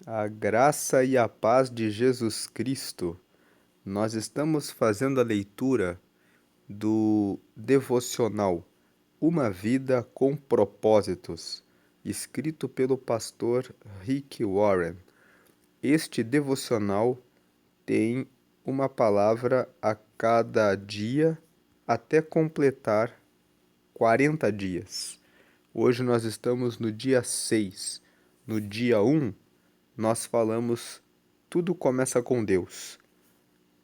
A graça e a paz de Jesus Cristo. Nós estamos fazendo a leitura do devocional Uma Vida com Propósitos, escrito pelo pastor Rick Warren. Este devocional tem uma palavra a cada dia até completar 40 dias. Hoje nós estamos no dia 6. No dia 1, nós falamos Tudo começa com Deus.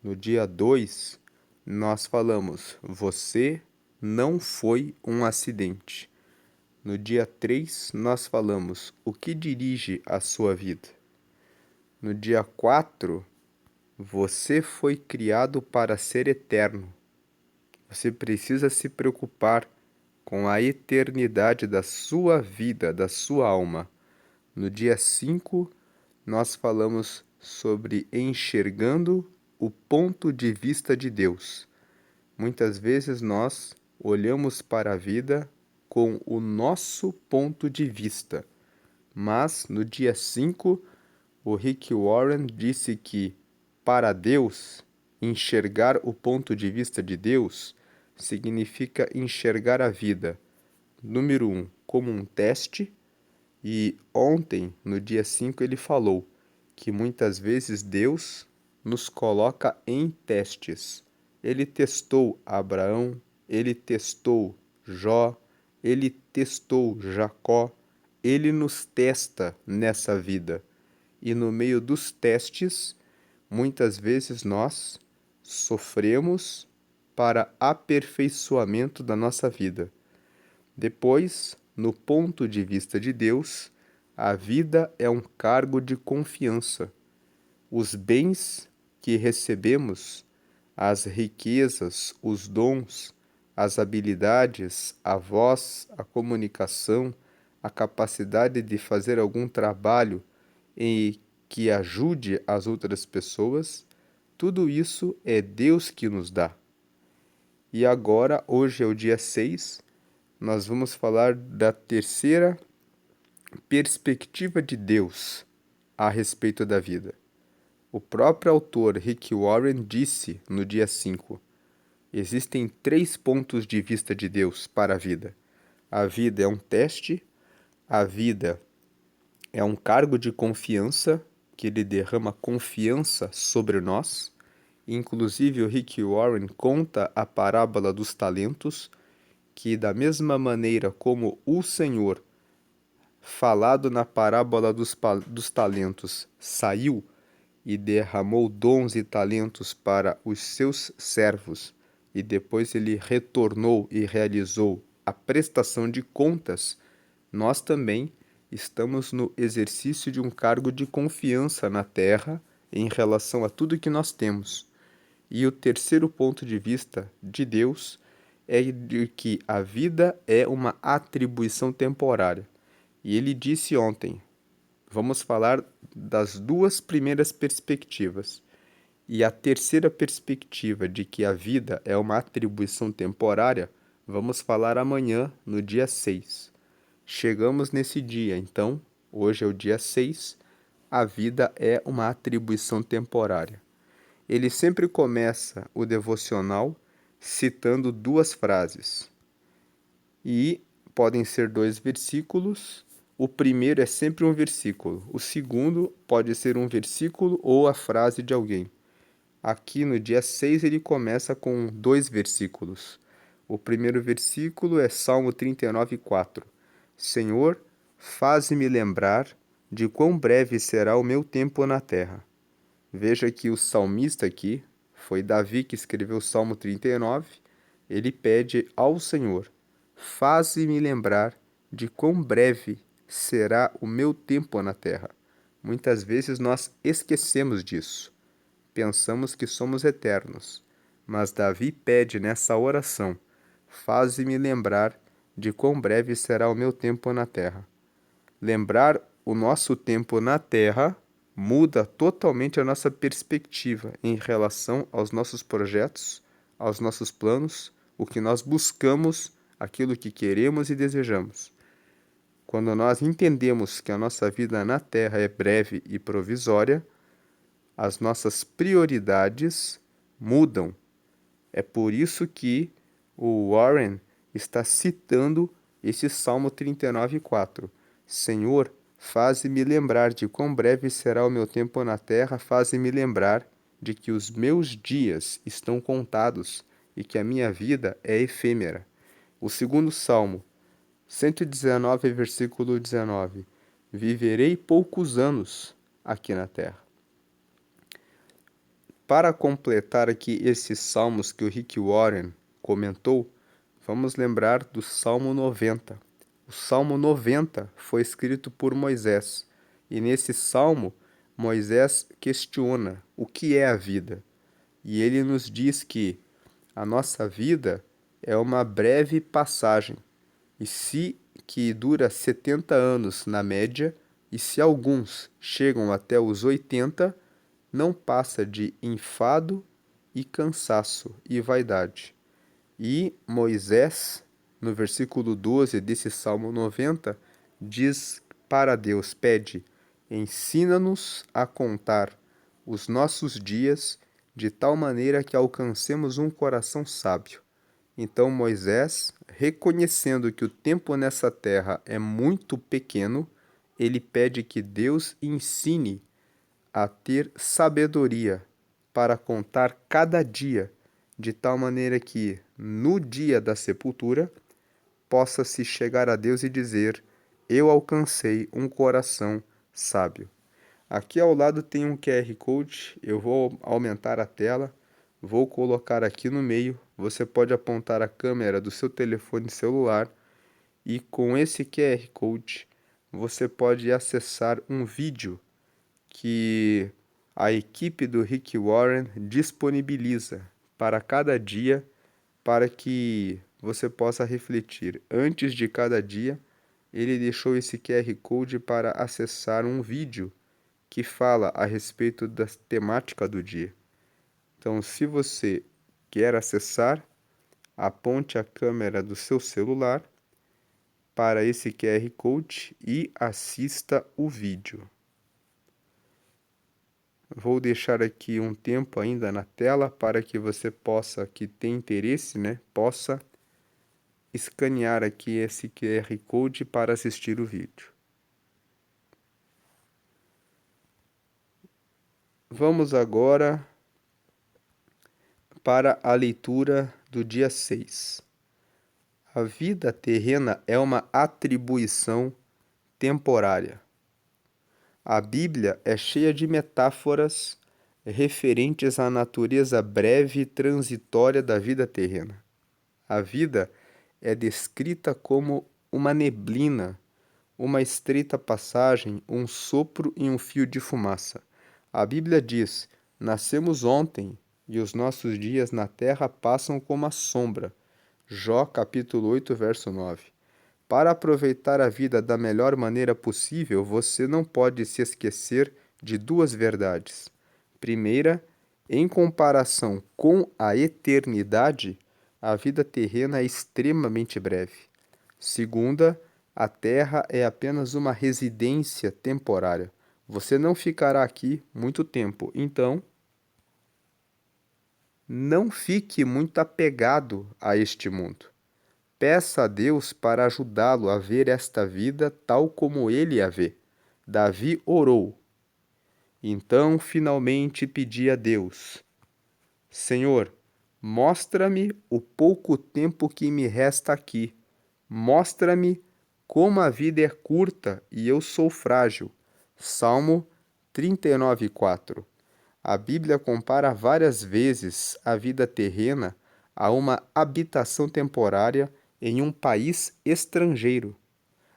No dia 2, nós falamos Você não foi um acidente. No dia 3, nós falamos O que dirige a sua vida. No dia 4, Você foi criado para ser eterno. Você precisa se preocupar com a eternidade da sua vida, da sua alma. No dia 5, nós falamos sobre enxergando o ponto de vista de Deus. Muitas vezes nós olhamos para a vida com o nosso ponto de vista, mas no dia 5, o Rick Warren disse que, para Deus, enxergar o ponto de vista de Deus significa enxergar a vida, número 1, como um teste. E ontem, no dia 5, ele falou que muitas vezes Deus nos coloca em testes. Ele testou Abraão, ele testou Jó, ele testou Jacó, ele nos testa nessa vida. E no meio dos testes, muitas vezes nós sofremos para aperfeiçoamento da nossa vida. Depois, no ponto de vista de Deus, a vida é um cargo de confiança. Os bens que recebemos, as riquezas, os dons, as habilidades, a voz, a comunicação, a capacidade de fazer algum trabalho em que ajude as outras pessoas, tudo isso é Deus que nos dá. E agora, hoje é o dia 6, nós vamos falar da terceira perspectiva de Deus a respeito da vida. O próprio autor Rick Warren disse no dia 5: existem 3 pontos de vista de Deus para a vida. A vida é um teste, a vida é um cargo de confiança, que ele derrama confiança sobre nós. Inclusive, o Rick Warren conta a parábola dos talentos, que da mesma maneira como o Senhor, falado na parábola dos talentos, saiu e derramou dons e talentos para os seus servos, e depois ele retornou e realizou a prestação de contas, nós também estamos no exercício de um cargo de confiança na terra em relação a tudo que nós temos. E o terceiro ponto de vista de Deus é de que a vida é uma atribuição temporária. E ele disse ontem, vamos falar das 2 primeiras perspectivas. E a terceira perspectiva de que a vida é uma atribuição temporária, vamos falar amanhã, no dia 6. Chegamos nesse dia, então, hoje é o dia 6, a vida é uma atribuição temporária. Ele sempre começa o devocional citando 2 frases. E podem ser 2 versículos. O primeiro é sempre um versículo. O segundo pode ser um versículo ou a frase de alguém. Aqui no dia 6 ele começa com 2 versículos. O primeiro versículo é Salmo 39:4. Senhor, faze-me lembrar de quão breve será o meu tempo na terra. Veja que o salmista aqui, foi Davi que escreveu o Salmo 39, ele pede ao Senhor: faze-me lembrar de quão breve será o meu tempo na terra. Muitas vezes nós esquecemos disso. Pensamos que somos eternos. Mas Davi pede nessa oração: faze-me lembrar de quão breve será o meu tempo na terra. Lembrar o nosso tempo na terra muda totalmente a nossa perspectiva em relação aos nossos projetos, aos nossos planos, o que nós buscamos, aquilo que queremos e desejamos. Quando nós entendemos que a nossa vida na Terra é breve e provisória, as nossas prioridades mudam. É por isso que o Warren está citando esse Salmo 39:4. Senhor, faze-me lembrar de quão breve será o meu tempo na terra, faze-me lembrar de que os meus dias estão contados e que a minha vida é efêmera. O segundo Salmo, 119, versículo 19. Viverei poucos anos aqui na terra. Para completar aqui esses salmos que o Rick Warren comentou, vamos lembrar do Salmo 90. O Salmo 90 foi escrito por Moisés, e nesse salmo, Moisés questiona o que é a vida. E ele nos diz que a nossa vida é uma breve passagem, e se que dura 70 anos na média, e se alguns chegam até os 80, não passa de enfado e cansaço e vaidade. E Moisés, no versículo 12 desse Salmo 90, diz para Deus, pede, ensina-nos a contar os nossos dias de tal maneira que alcancemos um coração sábio. Então Moisés, reconhecendo que o tempo nessa terra é muito pequeno, ele pede que Deus ensine a ter sabedoria para contar cada dia, de tal maneira que, no dia da sepultura, possa-se chegar a Deus e dizer: Eu alcancei um coração sábio. Aqui ao lado tem um QR Code, eu vou aumentar a tela, vou colocar aqui no meio. Você pode apontar a câmera do seu telefone celular e com esse QR Code você pode acessar um vídeo que a equipe do Rick Warren disponibiliza para cada dia, para que você possa refletir. Antes de cada dia, ele deixou esse QR Code para acessar um vídeo que fala a respeito da temática do dia. Então, se você quer acessar, aponte a câmera do seu celular para esse QR Code e assista o vídeo. Vou deixar aqui um tempo ainda na tela para que você possa, que tem interesse, possa escanear aqui esse QR Code para assistir o vídeo. Vamos agora para a leitura do dia 6. A vida terrena é uma atribuição temporária. A Bíblia é cheia de metáforas referentes à natureza breve e transitória da vida terrena. A vida é descrita como uma neblina, uma estreita passagem, um sopro e um fio de fumaça. A Bíblia diz: nascemos ontem e os nossos dias na terra passam como a sombra. Jó capítulo 8, verso 9. Para aproveitar a vida da melhor maneira possível, você não pode se esquecer de duas verdades. Primeira, em comparação com a eternidade, a vida terrena é extremamente breve. Segunda, a terra é apenas uma residência temporária. Você não ficará aqui muito tempo, então não fique muito apegado a este mundo. Peça a Deus para ajudá-lo a ver esta vida tal como ele a vê. Davi orou. Então, finalmente, pedi a Deus: Senhor, mostra-me o pouco tempo que me resta aqui. Mostra-me como a vida é curta e eu sou frágil. Salmo 39:4. A Bíblia compara várias vezes a vida terrena a uma habitação temporária em um país estrangeiro.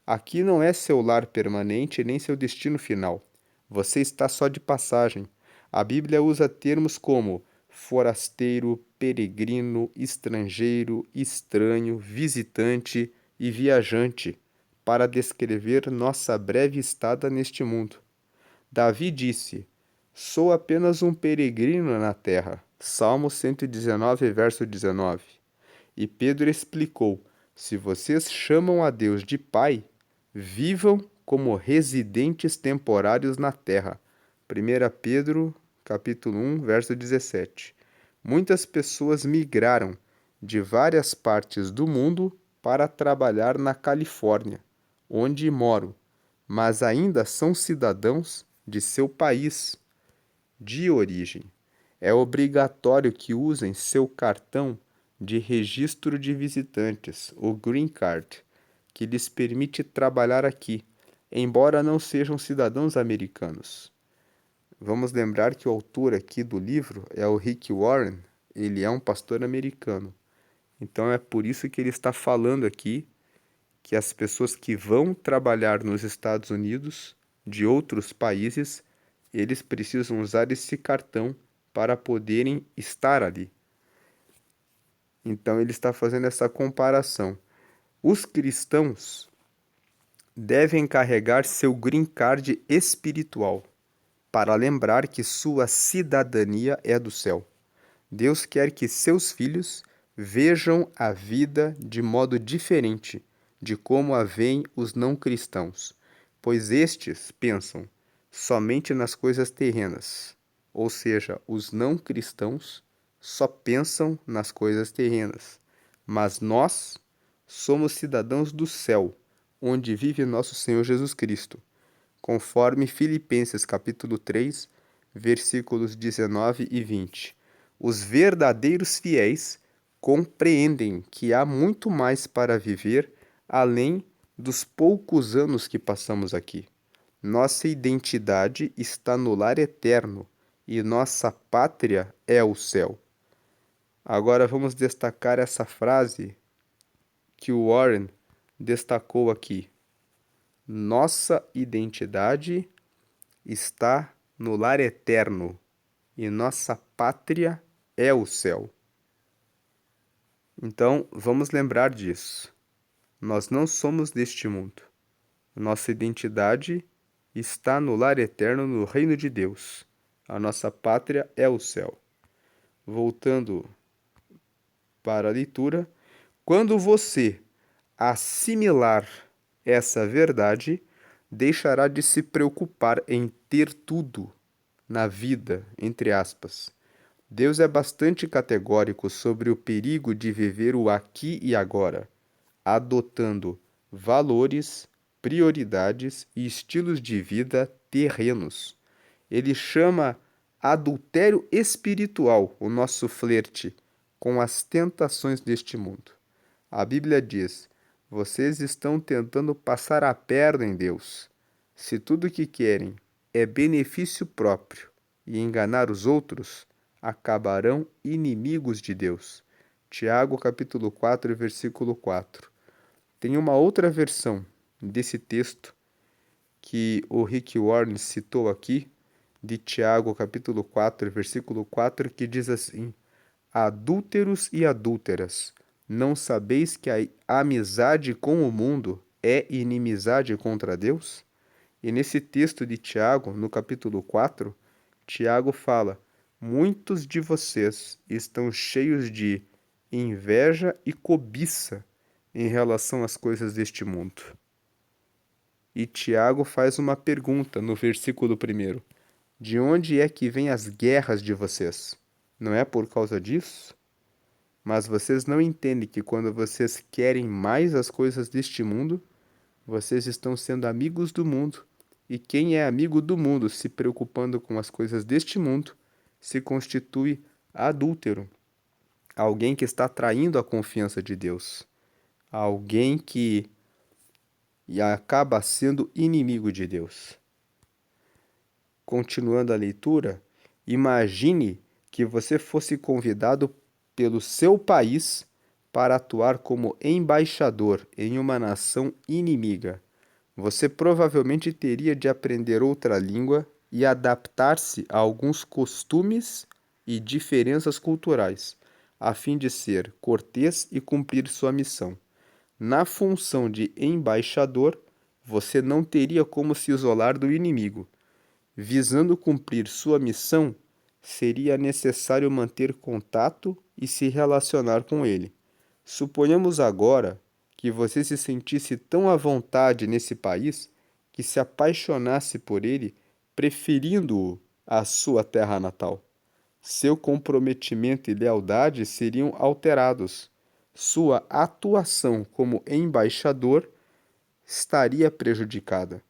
Aqui não é seu lar permanente nem seu destino final. Você está só de passagem. A Bíblia usa termos como forasteiro, peregrino, estrangeiro, estranho, visitante e viajante para descrever nossa breve estada neste mundo. Davi disse: Sou apenas um peregrino na terra. Salmo 119, verso 19. E Pedro explicou: Se vocês chamam a Deus de Pai, vivam como residentes temporários na terra. 1 Pedro, capítulo 1, verso 17. Muitas pessoas migraram de várias partes do mundo para trabalhar na Califórnia, onde moro, mas ainda são cidadãos de seu país de origem. É obrigatório que usem seu cartão de registro de visitantes, o Green Card, que lhes permite trabalhar aqui, embora não sejam cidadãos americanos. Vamos lembrar que o autor aqui do livro é o Rick Warren, ele é um pastor americano. Então é por isso que ele está falando aqui que as pessoas que vão trabalhar nos Estados Unidos, de outros países, eles precisam usar esse cartão para poderem estar ali. Então ele está fazendo essa comparação. Os cristãos devem carregar seu green card espiritual para lembrar que sua cidadania é do céu. Deus quer que seus filhos vejam a vida de modo diferente de como a veem os não cristãos, pois estes pensam somente nas coisas terrenas, ou seja, os não cristãos só pensam nas coisas terrenas, mas nós somos cidadãos do céu, onde vive nosso Senhor Jesus Cristo, conforme Filipenses capítulo 3, versículos 19 e 20. Os verdadeiros fiéis compreendem que há muito mais para viver além dos poucos anos que passamos aqui. Nossa identidade está no lar eterno e nossa pátria é o céu. Agora vamos destacar essa frase que o Warren destacou aqui. Nossa identidade está no lar eterno e nossa pátria é o céu. Então, vamos lembrar disso. Nós não somos deste mundo. Nossa identidade está no lar eterno, no reino de Deus. A nossa pátria é o céu. Voltando para a leitura, quando você assimilar essa verdade, deixará de se preocupar em ter tudo na vida, entre aspas. Deus é bastante categórico sobre o perigo de viver o aqui e agora, adotando valores, prioridades e estilos de vida terrenos. Ele chama adultério espiritual o nosso flerte com as tentações deste mundo. A Bíblia diz: vocês estão tentando passar a perna em Deus. Se tudo o que querem é benefício próprio e enganar os outros, acabarão inimigos de Deus. Tiago capítulo 4, versículo 4. Tem uma outra versão desse texto que o Rick Warren citou aqui, de Tiago capítulo 4, versículo 4, que diz assim: adúlteros e adúlteras, não sabeis que a amizade com o mundo é inimizade contra Deus? E nesse texto de Tiago, no capítulo 4, Tiago fala: muitos de vocês estão cheios de inveja e cobiça em relação às coisas deste mundo. E Tiago faz uma pergunta no versículo 1: de onde é que vêm as guerras de vocês? Não é por causa disso? Mas vocês não entendem que quando vocês querem mais as coisas deste mundo, vocês estão sendo amigos do mundo. E quem é amigo do mundo se preocupando com as coisas deste mundo se constitui adúltero. Alguém que está traindo a confiança de Deus. Alguém que acaba sendo inimigo de Deus. Continuando a leitura, imagine que você fosse convidado pelo seu país para atuar como embaixador em uma nação inimiga. Você provavelmente teria de aprender outra língua e adaptar-se a alguns costumes e diferenças culturais, a fim de ser cortês e cumprir sua missão. Na função de embaixador, você não teria como se isolar do inimigo. Visando cumprir sua missão, seria necessário manter contato e se relacionar com ele. Suponhamos agora que você se sentisse tão à vontade nesse país que se apaixonasse por ele, preferindo-o à sua terra natal. Seu comprometimento e lealdade seriam alterados. Sua atuação como embaixador estaria prejudicada.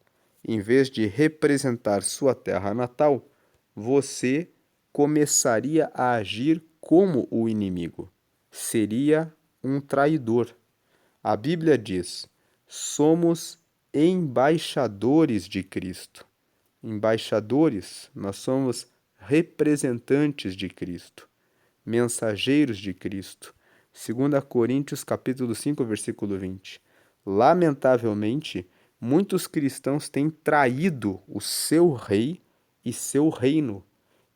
Em vez de representar sua terra natal, você começaria a agir como o inimigo. Seria um traidor. A Bíblia diz: somos embaixadores de Cristo. Embaixadores, nós somos representantes de Cristo, mensageiros de Cristo. 2 Coríntios capítulo 5, versículo 20. Lamentavelmente, muitos cristãos têm traído o seu rei e seu reino.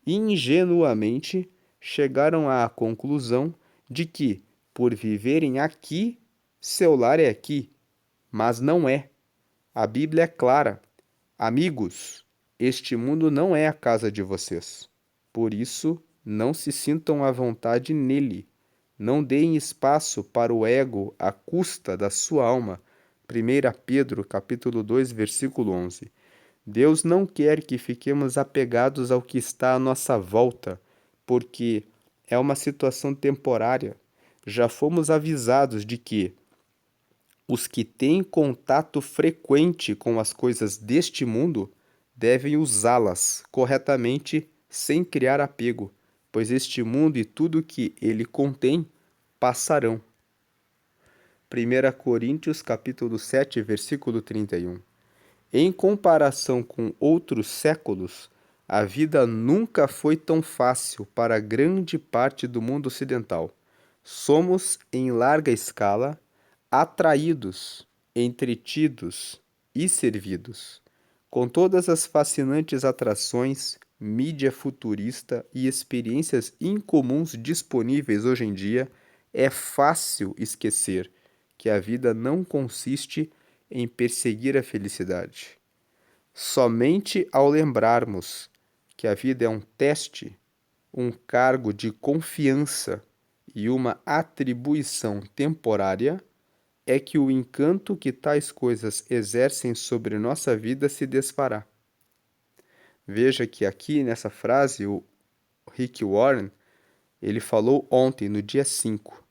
Ingenuamente chegaram à conclusão de que, por viverem aqui, seu lar é aqui, mas não é. A Bíblia é clara. Amigos, este mundo não é a casa de vocês. Por isso, não se sintam à vontade nele. Não deem espaço para o ego à custa da sua alma. 1 Pedro, capítulo 2, versículo 11. Deus não quer que fiquemos apegados ao que está à nossa volta, porque é uma situação temporária. Já fomos avisados de que os que têm contato frequente com as coisas deste mundo devem usá-las corretamente sem criar apego, pois este mundo e tudo que ele contém passarão. 1 Coríntios capítulo 7, versículo 31. Em comparação com outros séculos, a vida nunca foi tão fácil para grande parte do mundo ocidental. Somos, em larga escala, atraídos, entretidos e servidos. Com todas as fascinantes atrações, mídia futurista e experiências incomuns disponíveis hoje em dia, é fácil esquecer que a vida não consiste em perseguir a felicidade. Somente ao lembrarmos que a vida é um teste, um cargo de confiança e uma atribuição temporária, é que o encanto que tais coisas exercem sobre nossa vida se desfará. Veja que aqui nessa frase o Rick Warren, ele falou ontem, no dia 5,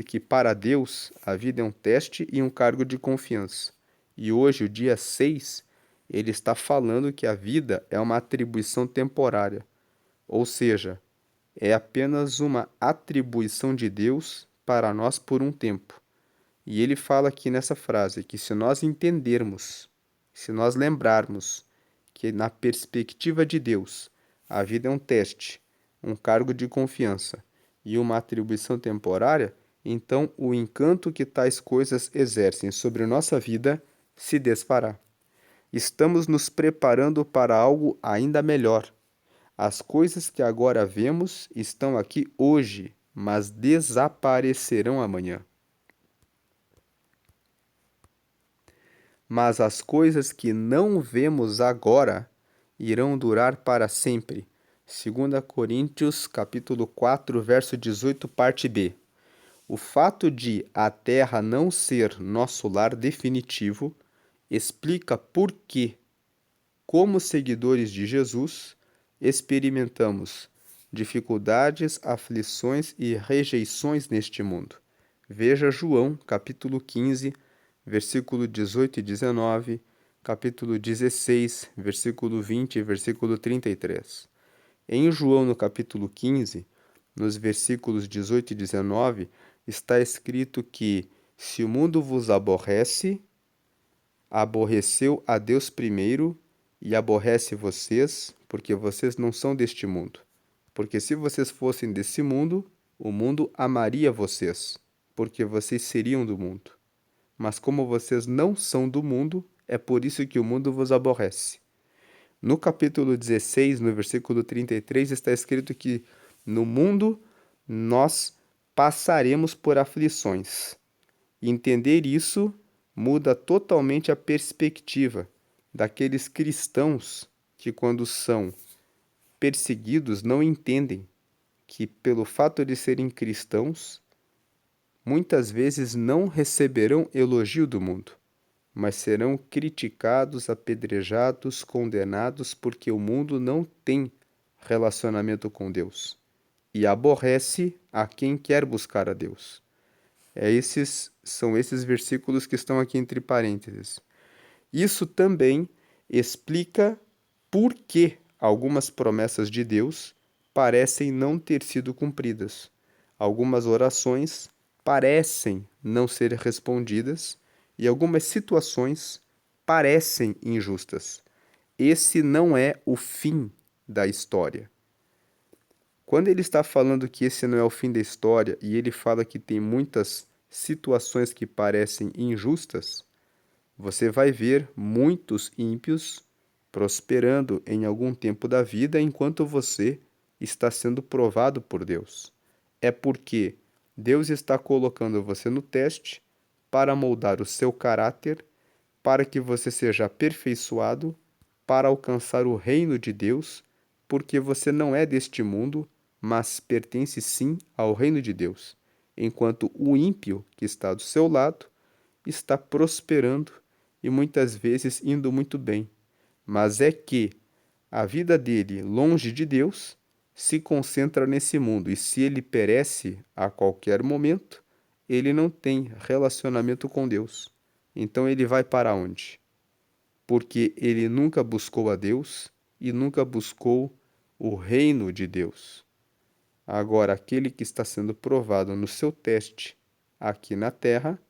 que para Deus a vida é um teste e um cargo de confiança. E hoje, o dia 6, ele está falando que a vida é uma atribuição temporária, ou seja, é apenas uma atribuição de Deus para nós por um tempo. E ele fala aqui nessa frase que se nós entendermos, se nós lembrarmos que na perspectiva de Deus, a vida é um teste, um cargo de confiança e uma atribuição temporária, então o encanto que tais coisas exercem sobre nossa vida se desfará. Estamos nos preparando para algo ainda melhor. As coisas que agora vemos estão aqui hoje, mas desaparecerão amanhã. Mas as coisas que não vemos agora irão durar para sempre. 2 Coríntios, capítulo 4, verso 18, parte B. O fato de a Terra não ser nosso lar definitivo explica por que, como seguidores de Jesus, experimentamos dificuldades, aflições e rejeições neste mundo. Veja João, capítulo 15, versículo 18 e 19, capítulo 16, versículo 20 e versículo 33. Em João, no capítulo 15, nos versículos 18 e 19, está escrito que se o mundo vos aborrece, aborreceu a Deus primeiro e aborrece vocês, porque vocês não são deste mundo. Porque se vocês fossem desse mundo, o mundo amaria vocês, porque vocês seriam do mundo. Mas como vocês não são do mundo, é por isso que o mundo vos aborrece. No capítulo 16, no versículo 33, está escrito que no mundo nós passaremos por aflições. Entender isso muda totalmente a perspectiva daqueles cristãos que, quando são perseguidos, não entendem que, pelo fato de serem cristãos, muitas vezes não receberão elogio do mundo, mas serão criticados, apedrejados, condenados, porque o mundo não tem relacionamento com Deus e aborrece a quem quer buscar a Deus. São esses versículos que estão aqui entre parênteses. Isso também explica por que algumas promessas de Deus parecem não ter sido cumpridas. Algumas orações parecem não ser respondidas e algumas situações parecem injustas. Esse não é o fim da história. Quando ele está falando que esse não é o fim da história e ele fala que tem muitas situações que parecem injustas, você vai ver muitos ímpios prosperando em algum tempo da vida enquanto você está sendo provado por Deus. É porque Deus está colocando você no teste para moldar o seu caráter, para que você seja aperfeiçoado, para alcançar o reino de Deus, porque você não é deste mundo, mas pertence sim ao reino de Deus, enquanto o ímpio que está do seu lado está prosperando e muitas vezes indo muito bem. Mas é que a vida dele, longe de Deus, se concentra nesse mundo, e se ele perece a qualquer momento, ele não tem relacionamento com Deus. Então ele vai para onde? Porque ele nunca buscou a Deus e nunca buscou o reino de Deus. Agora, aquele que está sendo provado no seu teste aqui na terra,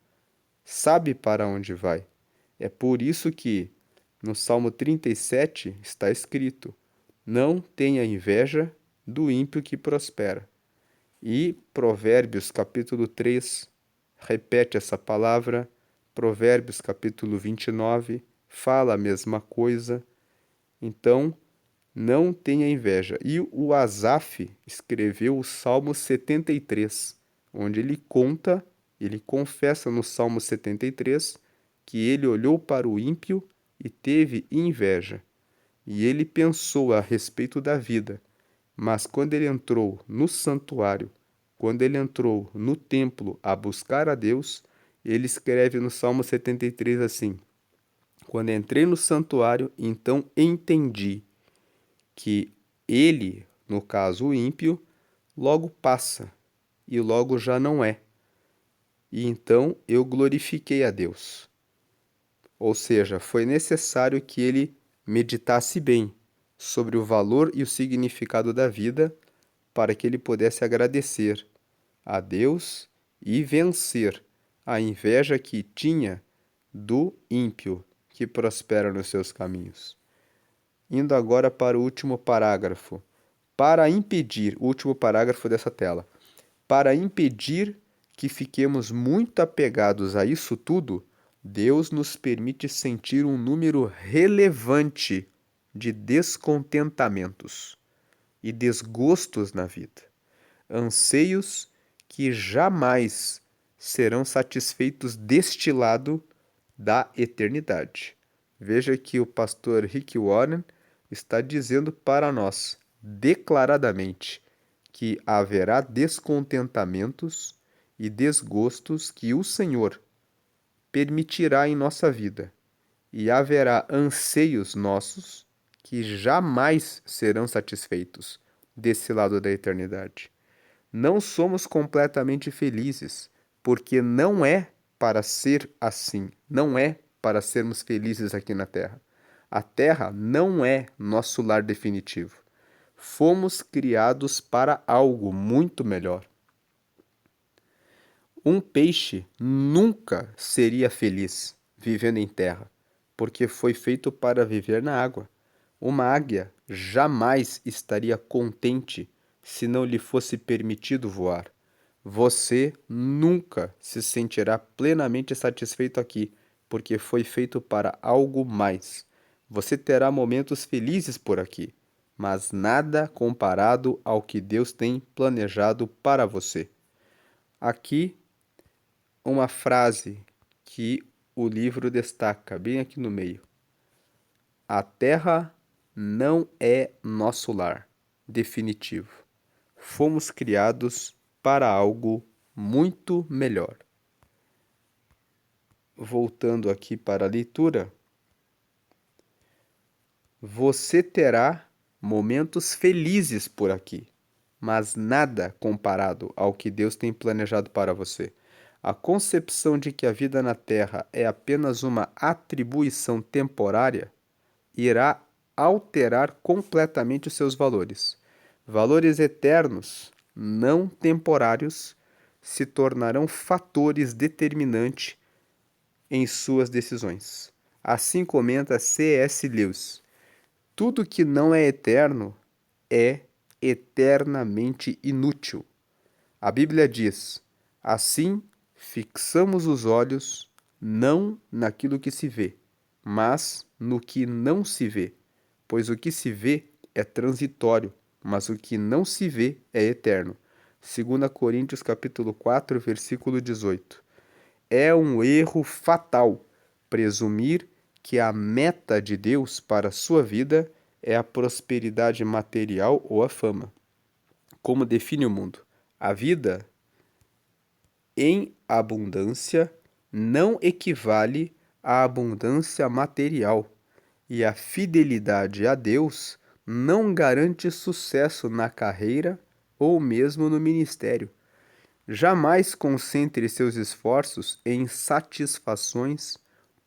sabe para onde vai. É por isso que no Salmo 37 está escrito: não tenha inveja do ímpio que prospera. E Provérbios capítulo 3 repete essa palavra, Provérbios capítulo 29 fala a mesma coisa. Então, não tenha inveja. E o Asaf escreveu o Salmo 73, onde ele confessa no Salmo 73 que ele olhou para o ímpio e teve inveja. E ele pensou a respeito da vida. Mas quando ele entrou no santuário, quando ele entrou no templo a buscar a Deus, ele escreve no Salmo 73 assim: quando entrei no santuário, então entendi que ele, no caso o ímpio, logo passa e logo já não é. E então eu glorifiquei a Deus. Ou seja, foi necessário que ele meditasse bem sobre o valor e o significado da vida para que ele pudesse agradecer a Deus e vencer a inveja que tinha do ímpio que prospera nos seus caminhos. Indo agora para o último parágrafo. Para impedir, o último parágrafo dessa tela. Para impedir que fiquemos muito apegados a isso tudo, Deus nos permite sentir um número relevante de descontentamentos e desgostos na vida, anseios que jamais serão satisfeitos deste lado da eternidade. Veja que o pastor Rick Warren está dizendo para nós, declaradamente, que haverá descontentamentos e desgostos que o Senhor permitirá em nossa vida, e haverá anseios nossos que jamais serão satisfeitos desse lado da eternidade. Não somos completamente felizes, porque não é para ser assim, não é para sermos felizes aqui na Terra. A Terra não é nosso lar definitivo. Fomos criados para algo muito melhor. Um peixe nunca seria feliz vivendo em terra, porque foi feito para viver na água. Uma águia jamais estaria contente se não lhe fosse permitido voar. Você nunca se sentirá plenamente satisfeito aqui, porque foi feito para algo mais. Você terá momentos felizes por aqui, mas nada comparado ao que Deus tem planejado para você. Aqui uma frase que o livro destaca bem aqui no meio. A terra não é nosso lar definitivo. Fomos criados para algo muito melhor. Voltando aqui para a leitura, você terá momentos felizes por aqui, mas nada comparado ao que Deus tem planejado para você. A concepção de que a vida na Terra é apenas uma atribuição temporária irá alterar completamente os seus valores. Valores eternos, não temporários, se tornarão fatores determinantes em suas decisões. Assim comenta C.S. Lewis: tudo que não é eterno é eternamente inútil. A Bíblia diz: assim, fixamos os olhos não naquilo que se vê, mas no que não se vê, pois o que se vê é transitório, mas o que não se vê é eterno. 2 Coríntios capítulo 4, versículo 18. É um erro fatal presumir que a meta de Deus para a sua vida é a prosperidade material ou a fama. Como define o mundo? A vida em abundância não equivale à abundância material, e a fidelidade a Deus não garante sucesso na carreira ou mesmo no ministério. Jamais concentre seus esforços em satisfações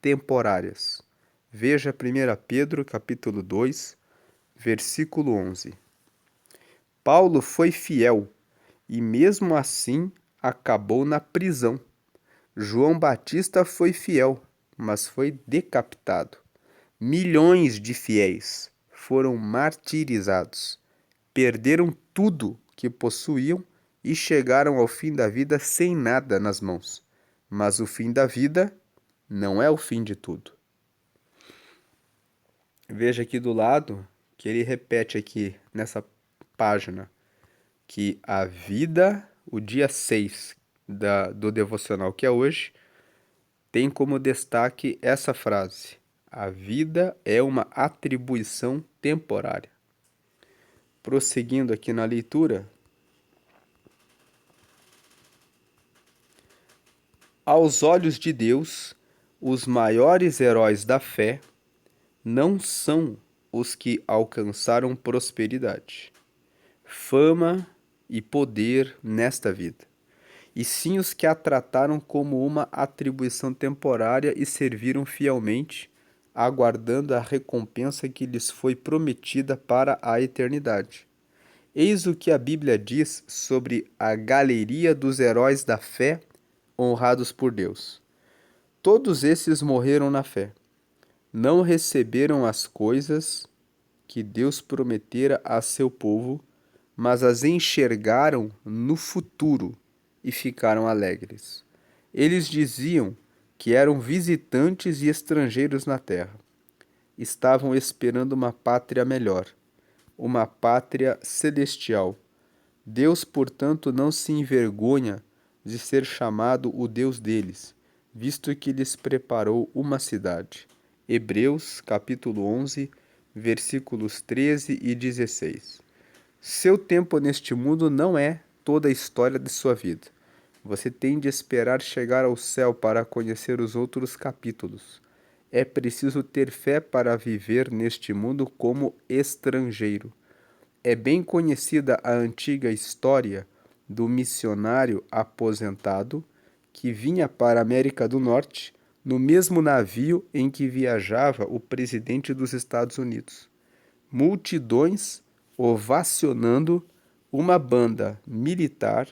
temporárias. Veja 1 Pedro capítulo 2, versículo 11. Paulo foi fiel e mesmo assim acabou na prisão. João Batista foi fiel, mas foi decapitado. Milhões de fiéis foram martirizados, perderam tudo que possuíam e chegaram ao fim da vida sem nada nas mãos. Mas o fim da vida não é o fim de tudo. Veja aqui do lado que ele repete aqui nessa página que a vida, o dia 6 do devocional que é hoje, tem como destaque essa frase: a vida é uma atribuição temporária. Prosseguindo aqui na leitura, aos olhos de Deus, os maiores heróis da fé não são os que alcançaram prosperidade, fama e poder nesta vida, e sim os que a trataram como uma atribuição temporária e serviram fielmente, aguardando a recompensa que lhes foi prometida para a eternidade. Eis o que a Bíblia diz sobre a galeria dos heróis da fé honrados por Deus. Todos esses morreram na fé. Não receberam as coisas que Deus prometera a seu povo, mas as enxergaram no futuro e ficaram alegres. Eles diziam que eram visitantes e estrangeiros na terra. Estavam esperando uma pátria melhor, uma pátria celestial. Deus, portanto, não se envergonha de ser chamado o Deus deles, visto que lhes preparou uma cidade. Hebreus, capítulo 11, versículos 13 e 16. Seu tempo neste mundo não é toda a história de sua vida. Você tem de esperar chegar ao céu para conhecer os outros capítulos. É preciso ter fé para viver neste mundo como estrangeiro. É bem conhecida a antiga história do missionário aposentado que vinha para a América do Norte no mesmo navio em que viajava o presidente dos Estados Unidos. Multidões ovacionando, uma banda militar,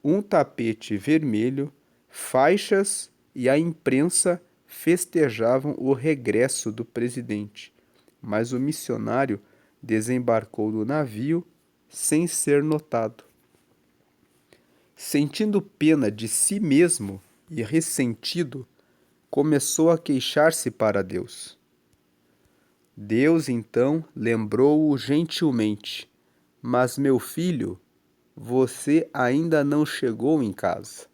um tapete vermelho, faixas e a imprensa festejavam o regresso do presidente. Mas o missionário desembarcou do navio sem ser notado. Sentindo pena de si mesmo e ressentido, começou a queixar-se para Deus. Deus então lembrou-o gentilmente: mas, meu filho, você ainda não chegou em casa.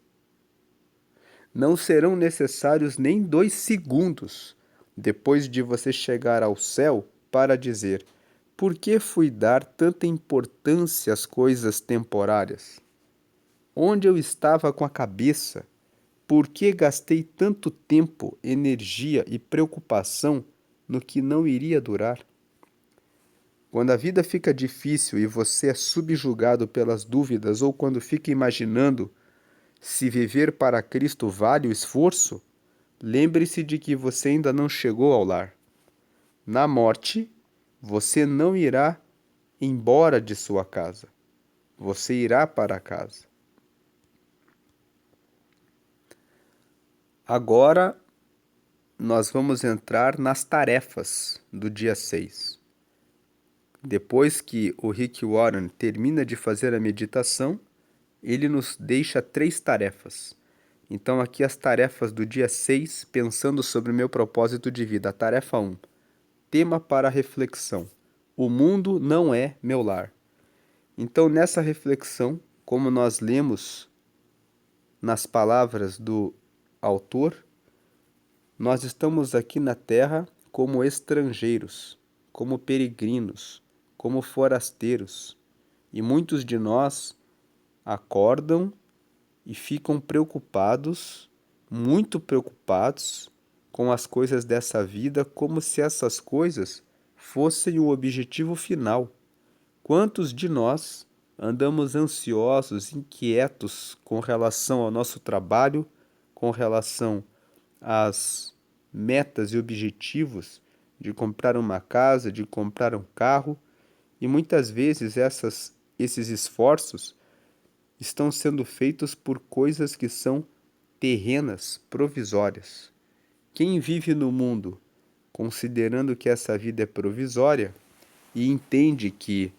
Não serão necessários nem 2 segundos depois de você chegar ao céu para dizer: por que fui dar tanta importância às coisas temporárias? Onde eu estava com a cabeça? Por que gastei tanto tempo, energia e preocupação no que não iria durar? Quando a vida fica difícil e você é subjugado pelas dúvidas, ou quando fica imaginando se viver para Cristo vale o esforço, lembre-se de que você ainda não chegou ao lar. Na morte, você não irá embora de sua casa. Você irá para casa. Agora, nós vamos entrar nas tarefas do dia 6. Depois que o Rick Warren termina de fazer a meditação, ele nos deixa 3 tarefas. Então, aqui as tarefas do dia 6, pensando sobre o meu propósito de vida. A tarefa 1, tema para reflexão. O mundo não é meu lar. Então, nessa reflexão, como nós lemos nas palavras do autor, nós estamos aqui na Terra como estrangeiros, como peregrinos, como forasteiros. E muitos de nós acordam e ficam preocupados, muito preocupados, com as coisas dessa vida, como se essas coisas fossem o objetivo final. Quantos de nós andamos ansiosos, inquietos com relação ao nosso trabalho, com relação às metas e objetivos de comprar uma casa, de comprar um carro, e muitas vezes esses esforços estão sendo feitos por coisas que são terrenas, provisórias. Quem vive no mundo considerando que essa vida é provisória e entende que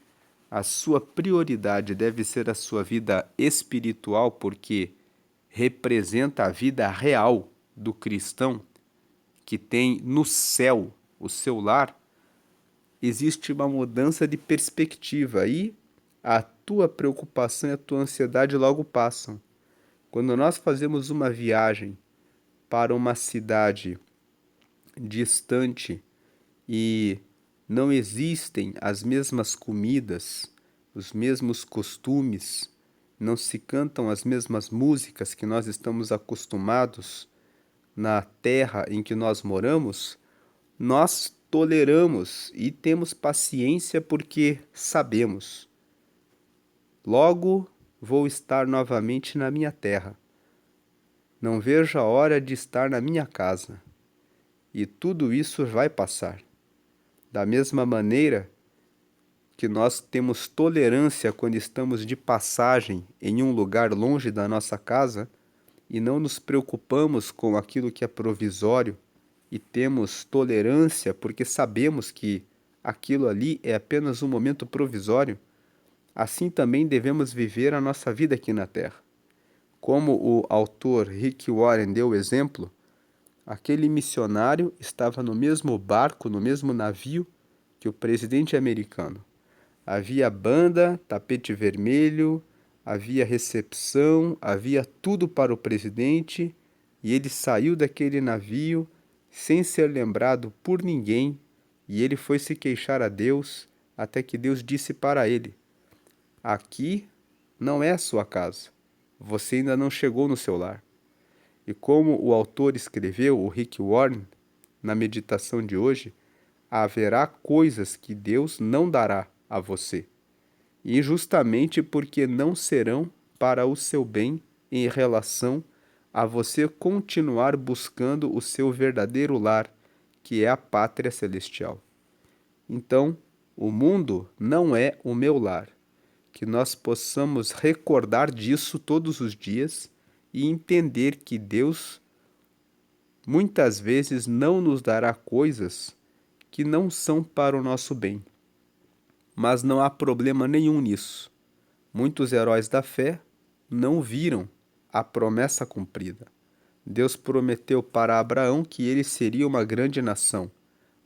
a sua prioridade deve ser a sua vida espiritual, porque representa a vida real do cristão que tem no céu o seu lar, existe uma mudança de perspectiva e a tua preocupação e a tua ansiedade logo passam. Quando nós fazemos uma viagem para uma cidade distante e não existem as mesmas comidas, os mesmos costumes, não se cantam as mesmas músicas que nós estamos acostumados na terra em que nós moramos, nós toleramos e temos paciência porque sabemos. Logo vou estar novamente na minha terra. Não vejo a hora de estar na minha casa. E tudo isso vai passar. Da mesma maneira que nós temos tolerância quando estamos de passagem em um lugar longe da nossa casa e não nos preocupamos com aquilo que é provisório e temos tolerância porque sabemos que aquilo ali é apenas um momento provisório, assim também devemos viver a nossa vida aqui na Terra. Como o autor Rick Warren deu o exemplo, aquele missionário estava no mesmo barco, no mesmo navio que o presidente americano. Havia banda, tapete vermelho, havia recepção, havia tudo para o presidente, e ele saiu daquele navio sem ser lembrado por ninguém, e ele foi se queixar a Deus, até que Deus disse para ele: aqui não é a sua casa, você ainda não chegou no seu lar. E como o autor escreveu, o Rick Warren, na meditação de hoje, haverá coisas que Deus não dará a você, e justamente porque não serão para o seu bem em relação a você continuar buscando o seu verdadeiro lar, que é a pátria celestial. Então, o mundo não é o meu lar. Que nós possamos recordar disso todos os dias e entender que Deus muitas vezes não nos dará coisas que não são para o nosso bem. Mas não há problema nenhum nisso. Muitos heróis da fé não viram a promessa cumprida. Deus prometeu para Abraão que ele seria uma grande nação.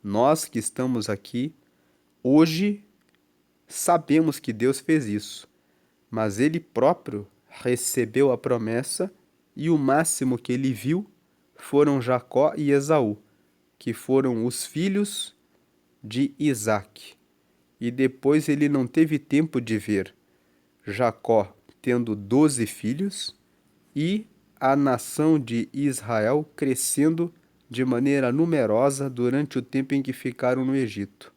Nós que estamos aqui, hoje, sabemos que Deus fez isso, mas ele próprio recebeu a promessa e o máximo que ele viu foram Jacó e Esaú, que foram os filhos de Isaque. E depois ele não teve tempo de ver Jacó tendo 12 filhos, e a nação de Israel crescendo de maneira numerosa durante o tempo em que ficaram no Egito.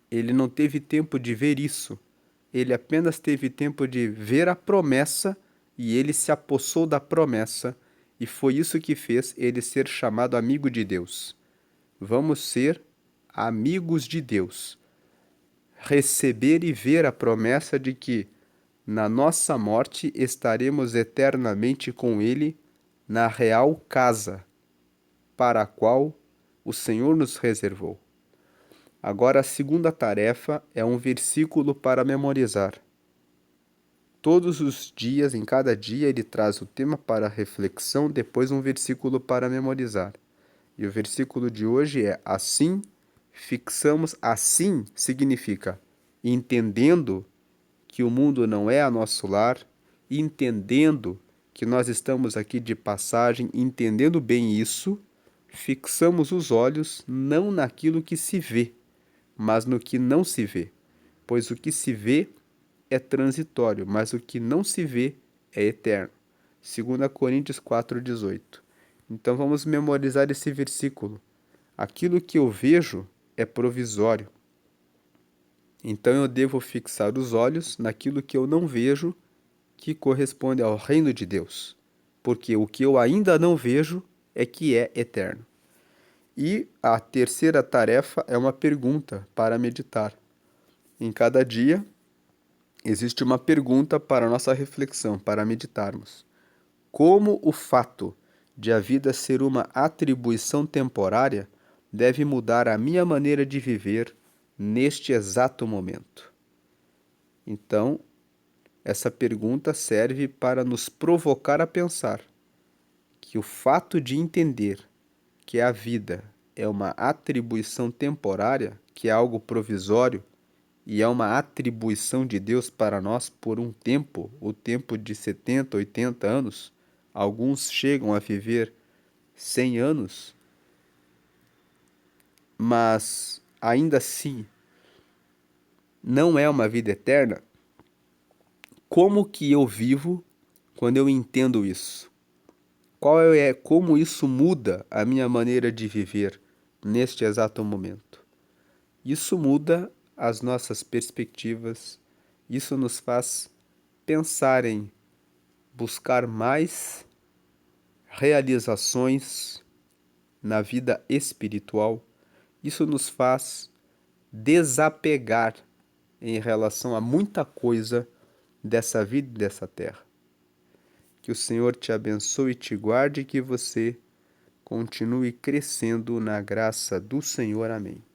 Ele não teve tempo de ver isso. Ele apenas teve tempo de ver a promessa e ele se apossou da promessa, e foi isso que fez ele ser chamado amigo de Deus. Vamos ser amigos de Deus. Receber e ver a promessa de que na nossa morte estaremos eternamente com ele na real casa para a qual o Senhor nos reservou. Agora, a segunda tarefa é um versículo para memorizar. Todos os dias, em cada dia, ele traz o tema para reflexão, depois um versículo para memorizar. E o versículo de hoje é: assim fixamos, assim significa entendendo que o mundo não é a nosso lar, entendendo que nós estamos aqui de passagem, entendendo bem isso, fixamos os olhos não naquilo que se vê, mas no que não se vê, pois o que se vê é transitório, mas o que não se vê é eterno. 2 Coríntios 4,18. Então vamos memorizar esse versículo. Aquilo que eu vejo é provisório. Então eu devo fixar os olhos naquilo que eu não vejo, que corresponde ao reino de Deus, porque o que eu ainda não vejo é que é eterno. E a terceira tarefa é uma pergunta para meditar. Em cada dia existe uma pergunta para a nossa reflexão, para meditarmos. Como o fato de a vida ser uma atribuição temporária deve mudar a minha maneira de viver neste exato momento? Então, essa pergunta serve para nos provocar a pensar que o fato de entender que a vida é uma atribuição temporária, que é algo provisório, e é uma atribuição de Deus para nós por um tempo, o tempo de 70, 80 anos. Alguns chegam a viver 100 anos, mas ainda assim não é uma vida eterna. Como que eu vivo quando eu entendo isso? Como isso muda a minha maneira de viver neste exato momento? Isso muda as nossas perspectivas, isso nos faz pensar em buscar mais realizações na vida espiritual. Isso nos faz desapegar em relação a muita coisa dessa vida e dessa terra. Que o Senhor te abençoe e te guarde, e que você continue crescendo na graça do Senhor. Amém.